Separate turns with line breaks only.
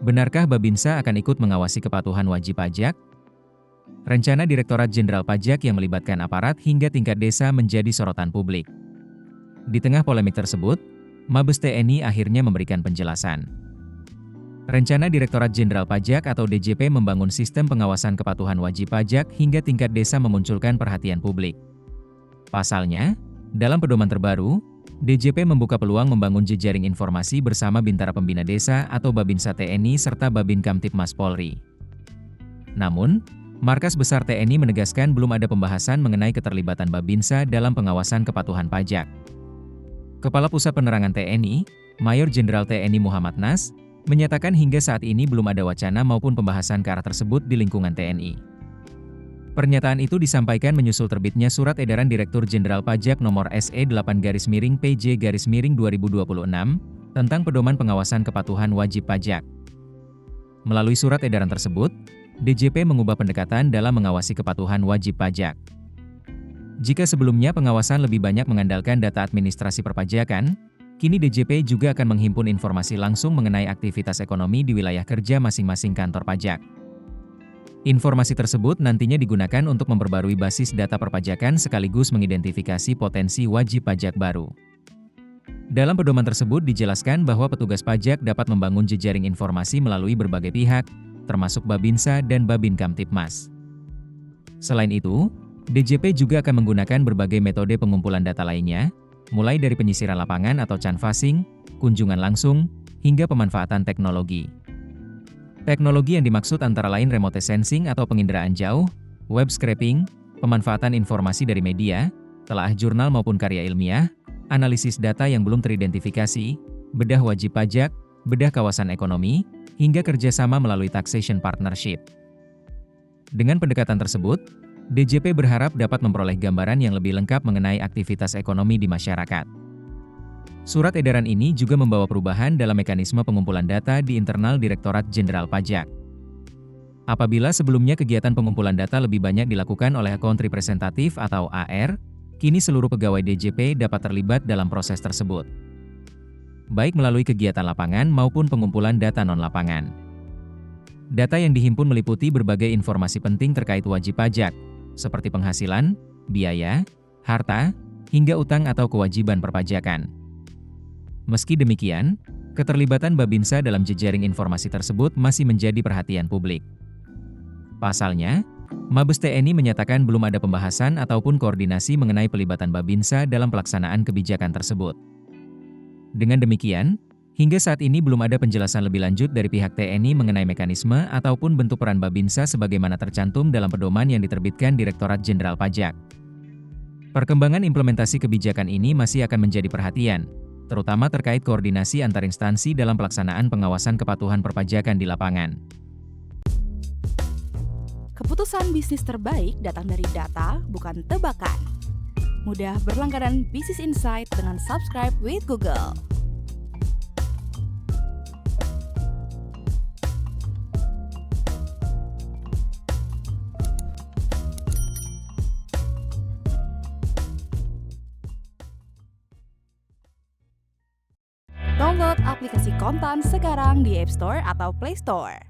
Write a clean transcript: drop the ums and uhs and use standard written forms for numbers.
Benarkah Babinsa akan ikut mengawasi kepatuhan wajib pajak? Rencana Direktorat Jenderal Pajak yang melibatkan aparat hingga tingkat desa menjadi sorotan publik. Di tengah polemik tersebut, Mabes TNI akhirnya memberikan penjelasan. Rencana Direktorat Jenderal Pajak atau DJP membangun sistem pengawasan kepatuhan wajib pajak hingga tingkat desa memunculkan perhatian publik. Pasalnya, dalam pedoman terbaru, DJP membuka peluang membangun jejaring informasi bersama Bintara Pembina Desa atau Babinsa TNI serta Babin Kamtipmas Polri. Namun, Markas Besar TNI menegaskan belum ada pembahasan mengenai keterlibatan Babinsa dalam pengawasan kepatuhan pajak. Kepala Pusat Penerangan TNI, Mayor Jenderal TNI Muhammad Nas, menyatakan hingga saat ini belum ada wacana maupun pembahasan ke arah tersebut di lingkungan TNI. Pernyataan itu disampaikan menyusul terbitnya Surat Edaran Direktur Jenderal Pajak Nomor SE8-PJ-2026 tentang Pedoman Pengawasan Kepatuhan Wajib Pajak. Melalui surat edaran tersebut, DJP mengubah pendekatan dalam mengawasi kepatuhan wajib pajak. Jika sebelumnya pengawasan lebih banyak mengandalkan data administrasi perpajakan, kini DJP juga akan menghimpun informasi langsung mengenai aktivitas ekonomi di wilayah kerja masing-masing kantor pajak. Informasi tersebut nantinya digunakan untuk memperbarui basis data perpajakan sekaligus mengidentifikasi potensi wajib pajak baru. Dalam pedoman tersebut dijelaskan bahwa petugas pajak dapat membangun jejaring informasi melalui berbagai pihak, termasuk Babinsa dan Babin Kamtipmas. Selain itu, DJP juga akan menggunakan berbagai metode pengumpulan data lainnya, mulai dari penyisiran lapangan atau canvassing, kunjungan langsung, hingga pemanfaatan teknologi. Teknologi yang dimaksud antara lain remote sensing atau penginderaan jauh, web scraping, pemanfaatan informasi dari media, telaah jurnal maupun karya ilmiah, analisis data yang belum teridentifikasi, bedah wajib pajak, bedah kawasan ekonomi, hingga kerjasama melalui taxation partnership. Dengan pendekatan tersebut, DJP berharap dapat memperoleh gambaran yang lebih lengkap mengenai aktivitas ekonomi di masyarakat. Surat edaran ini juga membawa perubahan dalam mekanisme pengumpulan data di internal Direktorat Jenderal Pajak. Apabila sebelumnya kegiatan pengumpulan data lebih banyak dilakukan oleh akun representatif atau AR, kini seluruh pegawai DJP dapat terlibat dalam proses tersebut, baik melalui kegiatan lapangan maupun pengumpulan data non-lapangan. Data yang dihimpun meliputi berbagai informasi penting terkait wajib pajak, seperti penghasilan, biaya, harta, hingga utang atau kewajiban perpajakan. Meski demikian, keterlibatan Babinsa dalam jejaring informasi tersebut masih menjadi perhatian publik. Pasalnya, Mabes TNI menyatakan belum ada pembahasan ataupun koordinasi mengenai pelibatan Babinsa dalam pelaksanaan kebijakan tersebut. Dengan demikian, hingga saat ini belum ada penjelasan lebih lanjut dari pihak TNI mengenai mekanisme ataupun bentuk peran Babinsa sebagaimana tercantum dalam pedoman yang diterbitkan Direktorat Jenderal Pajak. Perkembangan implementasi kebijakan ini masih akan menjadi perhatian, terutama terkait koordinasi antar instansi dalam pelaksanaan pengawasan kepatuhan perpajakan di lapangan.
Keputusan bisnis terbaik datang dari data, bukan tebakan. Mudah berlangganan Business Insight dengan subscribe with Google. Download aplikasi Kontan sekarang di App Store atau Play Store.